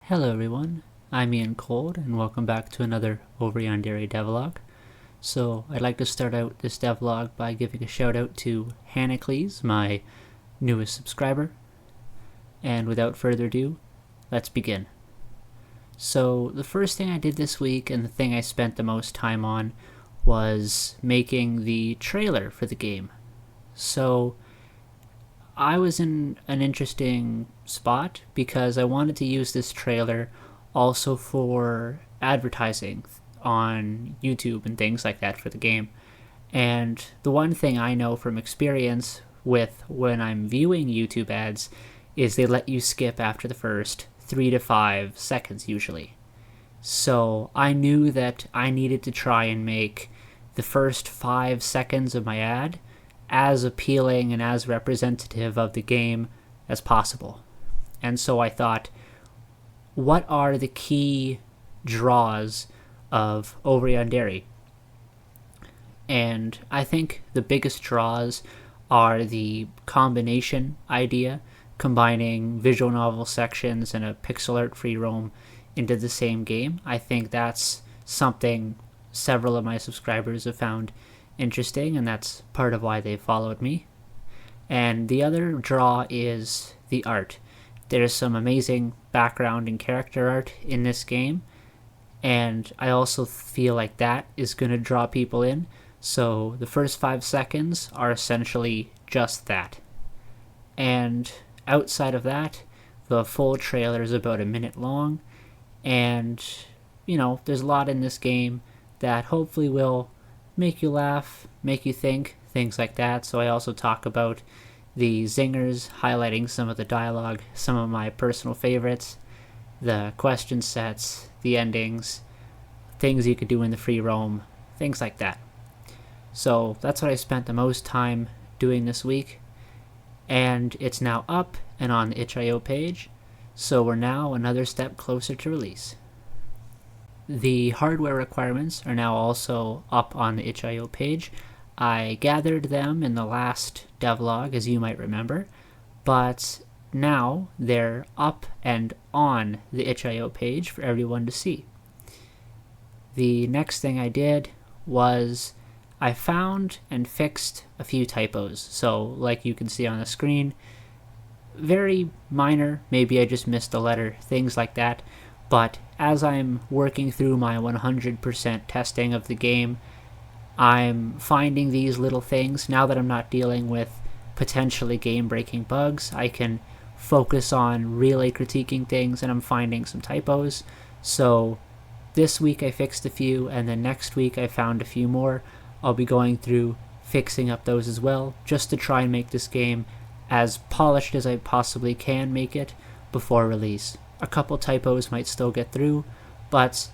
Hello everyone, I'm Ian Cold and welcome back to another Yandere Devlog. So I'd like to start out this devlog by giving a shout out to Hanacles, my newest subscriber. And without further ado, let's begin. So the first thing I did this week and the thing I spent the most time on was making the trailer for the game. So I was in an interesting spot because I wanted to use this trailer also for advertising on YouTube and things like that for the game. And the one thing I know from experience with when I'm viewing YouTube ads is they let you skip after the first 3 to 5 seconds usually. So I knew that I needed to try and make the first 5 seconds of my ad as appealing and as representative of the game as possible. And so I thought, what are the key draws of Yandere? And I think the biggest draws are the combination idea, combining visual novel sections and a pixel art free roam into the same game. I think that's something several of my subscribers have found interesting, and that's part of why they followed me. And the other draw is the art. There's some amazing background and character art in this game, and I also feel like that is going to draw people in. So the first 5 seconds are essentially just that. And outside of that, the full trailer is about a minute long, and there's a lot in this game that hopefully will make you laugh, make you think, things like that. So I also talk about the zingers, highlighting some of the dialogue, some of my personal favorites, the question sets, the endings, things you could do in the free roam, things like that. So that's what I spent the most time doing this week, and it's now up and on the itch.io page, so we're now another step closer to release. The hardware requirements are now also up on the itch.io page. I gathered them in the last devlog, as you might remember, but now they're up and on the itch.io page for everyone to see. The next thing I did was I found and fixed a few typos. So like you can see on the screen, very minor, maybe I just missed a letter, things like that. But as I'm working through my 100% testing of the game, I'm finding these little things. Now that I'm not dealing with potentially game-breaking bugs, I can focus on really critiquing things, and I'm finding some typos. So this week I fixed a few, and then next week I found a few more. I'll be going through fixing up those as well, just to try and make this game as polished as I possibly can make it before release. A couple typos might still get through, but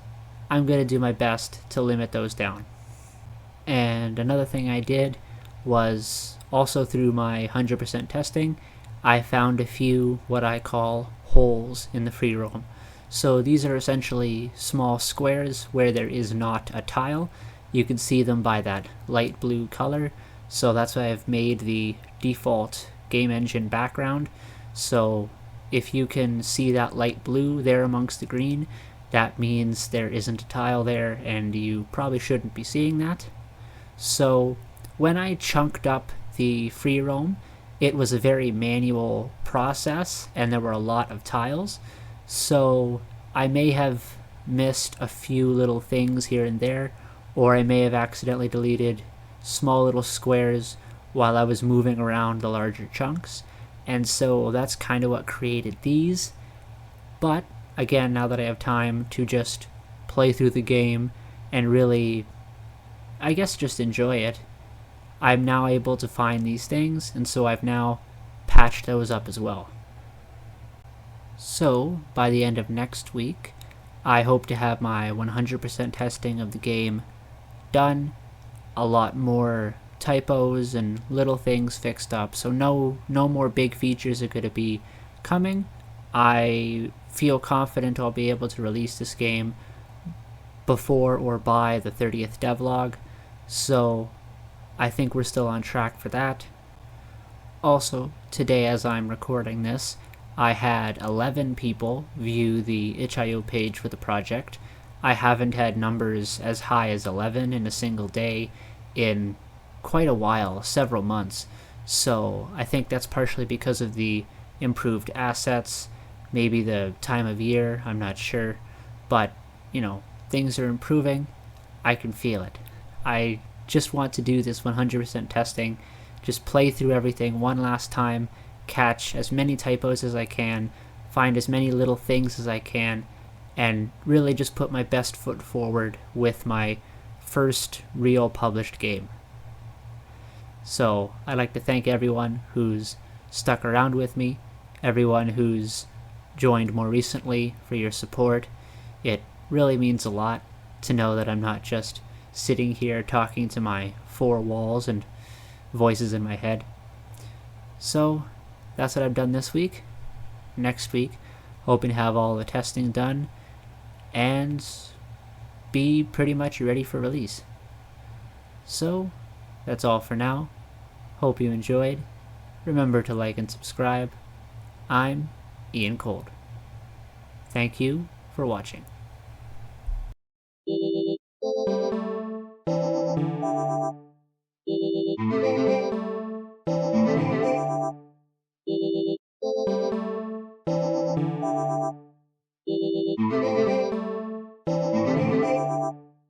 I'm going to do my best to limit those down. And another thing I did was also through my 100% testing, I found a few what I call holes in the free roam. So these are essentially small squares where there is not a tile. You can see them by that light blue color. So that's why I've made the default game engine background. So if you can see that light blue there amongst the green, that means there isn't a tile there, and you probably shouldn't be seeing that. So when I chunked up the free roam, it was a very manual process, and there were a lot of tiles. So I may have missed a few little things here and there, or I may have accidentally deleted small little squares while I was moving around the larger chunks. And so that's kind of what created these. But again, now that I have time to just play through the game and really, I guess, just enjoy it, I'm now able to find these things, and so I've now patched those up as well. So by the end of next week, I hope to have my 100% testing of the game done, a lot more typos and little things fixed up, so no more big features are going to be coming. I feel confident I'll be able to release this game before or by the 30th devlog, so I think we're still on track for that. Also, today as I'm recording this, I had 11 people view the itch.io page for the project. I haven't had numbers as high as 11 in a single day in quite a while, several months. So I think that's partially because of the improved assets, maybe the time of year, I'm not sure. But, things are improving. I can feel it. I just want to do this 100% testing, just play through everything one last time, catch as many typos as I can, find as many little things as I can, and really just put my best foot forward with my first real published game. So I'd like to thank everyone who's stuck around with me, everyone who's joined more recently for your support. It really means a lot to know that I'm not just sitting here talking to my four walls and voices in my head. So that's what I've done this week. Next week, hoping to have all the testing done and be pretty much ready for release. So that's all for now. Hope you enjoyed. Remember to like and subscribe. I'm Ian Cold. Thank you for watching.